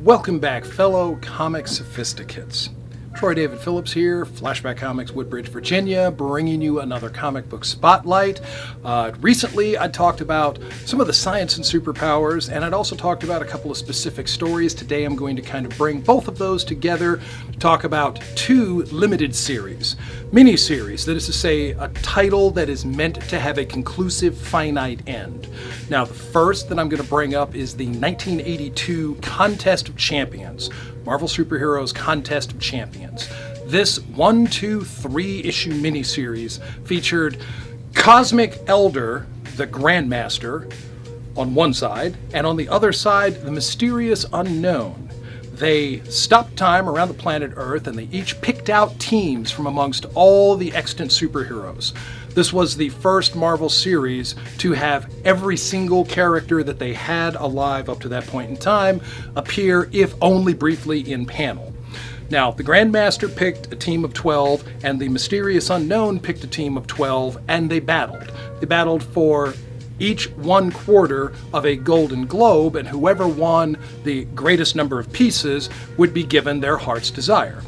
Welcome back, fellow comic sophisticates. Troy David Phillips here, Flashback Comics, Woodbridge, Virginia, bringing you another comic book spotlight. Recently, I talked about some of the science and superpowers, and I'd also talked about a couple of specific stories. Today, I'm going to kind of bring both of those together to talk about two limited series, mini-series, that is to say, a title that is meant to have a conclusive, finite end. Now, the first that I'm going to bring up is the 1982 Contest of Champions, Marvel Superheroes Contest of Champions. This 1, 2, 3 issue miniseries featured Cosmic Elder, the Grandmaster, on one side, and on the other side, the Mysterious Unknown. They stopped time around the planet Earth, and they each picked out teams from amongst all the extant superheroes. This was the first Marvel series to have every single character that they had alive up to that point in time appear, if only briefly, in panel. Now, the Grandmaster picked a team of 12, and the Mysterious Unknown picked a team of 12, and they battled. They battled for each 1/4 of a Golden Globe, and whoever won the greatest number of pieces would be given their heart's desire.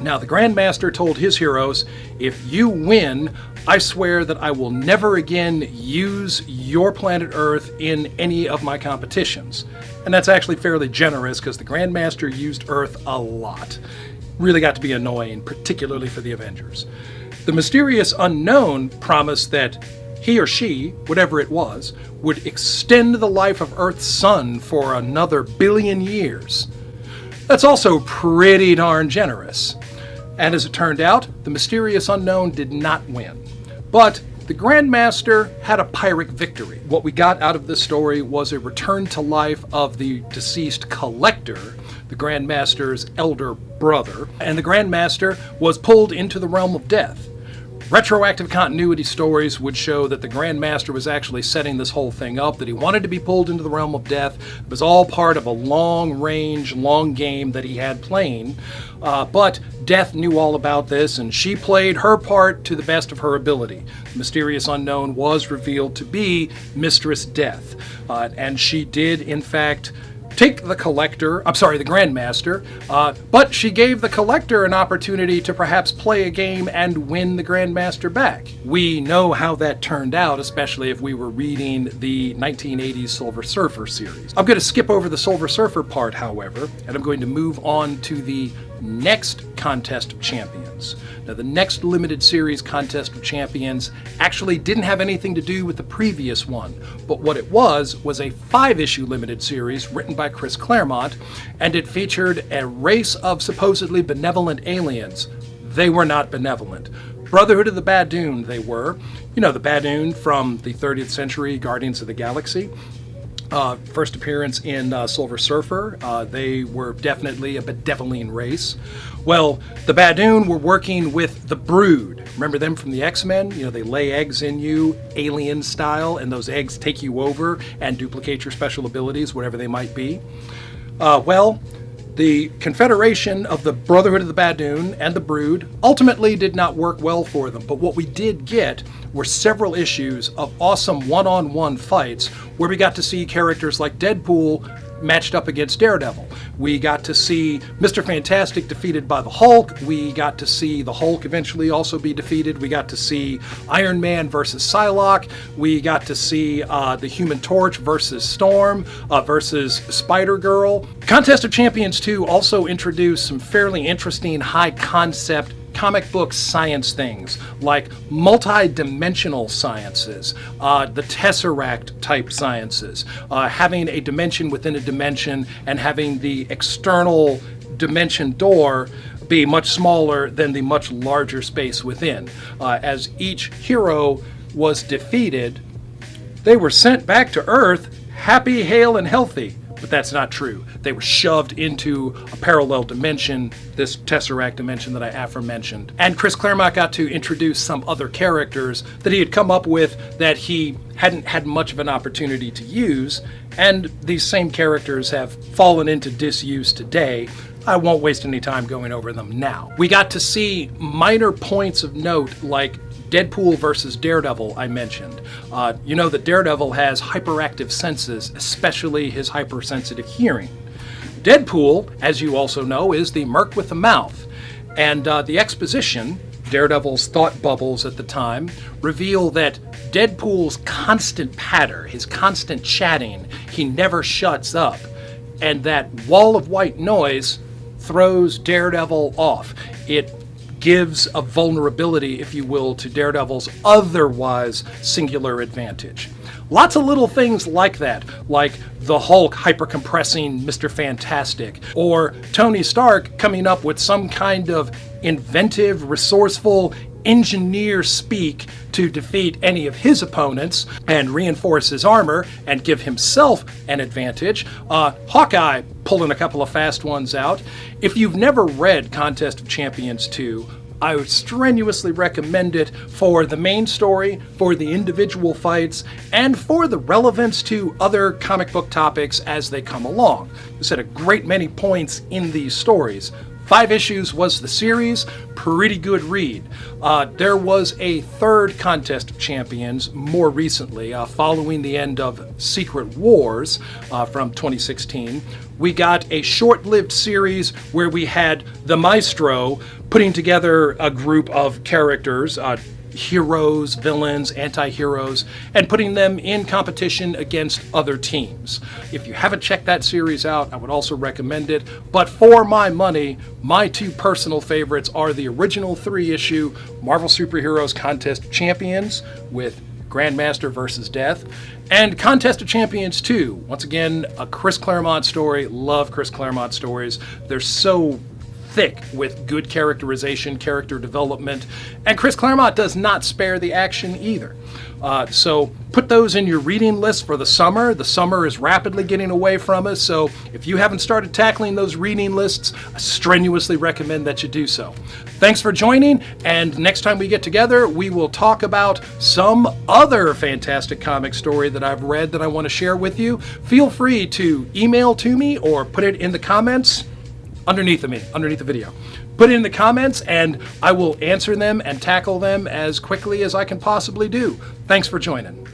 Now, the Grandmaster told his heroes, if you win, I swear that I will never again use your planet Earth in any of my competitions. And that's actually fairly generous because the Grandmaster used Earth a lot. Really got to be annoying, particularly for the Avengers. The Mysterious Unknown promised that he or she, whatever it was, would extend the life of Earth's sun for another 1 billion years. That's also pretty darn generous. And as it turned out, the Mysterious Unknown did not win. But the Grandmaster had a Pyrrhic victory. What we got out of this story was a return to life of the deceased Collector, the Grandmaster's elder brother, and the Grandmaster was pulled into the realm of death. Retroactive continuity stories would show that the Grandmaster was actually setting this whole thing up, that he wanted to be pulled into the realm of death. It was all part of a long-range, long game that he had playing. But Death knew all about this, and she played her part to the best of her ability. The Mysterious Unknown was revealed to be Mistress Death, and she did, in fact, take the Grandmaster, but she gave the Collector an opportunity to perhaps play a game and win the Grandmaster back. We know how that turned out, especially if we were reading the 1980s Silver Surfer series. I'm going to skip over the Silver Surfer part, however, and I'm going to move on to the next Contest of Champions. Now, the next limited series Contest of Champions actually didn't have anything to do with the previous one, but what it was a 5-issue limited series written by Chris Claremont, and it featured a race of supposedly benevolent aliens. They were not benevolent. Brotherhood of the Badoon, they were. You know, the Badoon from the 30th century Guardians of the Galaxy. First appearance in Silver Surfer. They were definitely a benevolent race. Well, the Badoon were working with the Brood. Remember them from the X-Men? You know, they lay eggs in you, alien style, and those eggs take you over and duplicate your special abilities, whatever they might be. The Confederation of the Brotherhood of the Badoon and the Brood ultimately did not work well for them, but what we did get were several issues of awesome one-on-one fights where we got to see characters like Deadpool matched up against Daredevil. We got to see Mr. Fantastic defeated by the Hulk. We got to see the Hulk eventually also be defeated. We got to see Iron Man versus Psylocke. We got to see the Human Torch versus Storm versus Spider-Girl. Contest of Champions 2 also introduced some fairly interesting high-concept comic book science things like multi-dimensional sciences, the Tesseract type sciences, having a dimension within a dimension and having the external dimension door be much smaller than the much larger space within. As each hero was defeated, they were sent back to Earth happy, hale, and healthy. But that's not true. They were shoved into a parallel dimension, this Tesseract dimension that I aforementioned. And Chris Claremont got to introduce some other characters that he had come up with that he hadn't had much of an opportunity to use, and these same characters have fallen into disuse today. I won't waste any time going over them now. We got to see minor points of note like Deadpool versus Daredevil, I mentioned. You know that Daredevil has hyperactive senses, especially his hypersensitive hearing. Deadpool, as you also know, is the merc with the mouth. And the exposition, Daredevil's thought bubbles at the time, reveal that Deadpool's constant patter, his constant chatting, he never shuts up, and that wall of white noise throws Daredevil off. It gives a vulnerability, if you will, to Daredevil's otherwise singular advantage. Lots of little things like that, like the Hulk hypercompressing Mr. Fantastic, or Tony Stark coming up with some kind of inventive, resourceful engineer speak to defeat any of his opponents and reinforce his armor and give himself an advantage. Hawkeye pulling a couple of fast ones out. If you've never read Contest of Champions 2, I would strenuously recommend it for the main story, for the individual fights, and for the relevance to other comic book topics as they come along. There's a great many points in these stories. 5 issues was the series, pretty good read. There was a third Contest of Champions more recently, following the end of Secret Wars from 2016. We got a short-lived series where we had the Maestro putting together a group of characters, heroes, villains, anti-heroes, and putting them in competition against other teams. If you haven't checked that series out, I would also recommend it. But for my money, my 2 personal favorites are the original 3-issue Marvel Superheroes Contest of Champions with Grandmaster versus Death, and Contest of Champions 2. Once again, a Chris Claremont story. Love Chris Claremont stories. They're so thick with good characterization, character development, and Chris Claremont does not spare the action either. So put those in your reading list for the summer. The summer is rapidly getting away from us, so if you haven't started tackling those reading lists, I strenuously recommend that you do so. Thanks for joining, and next time we get together, we will talk about some other fantastic comic story that I've read that I want to share with you. Feel free to email to me or put it in the comments underneath the video. Put it in the comments and I will answer them and tackle them as quickly as I can possibly do. Thanks for joining.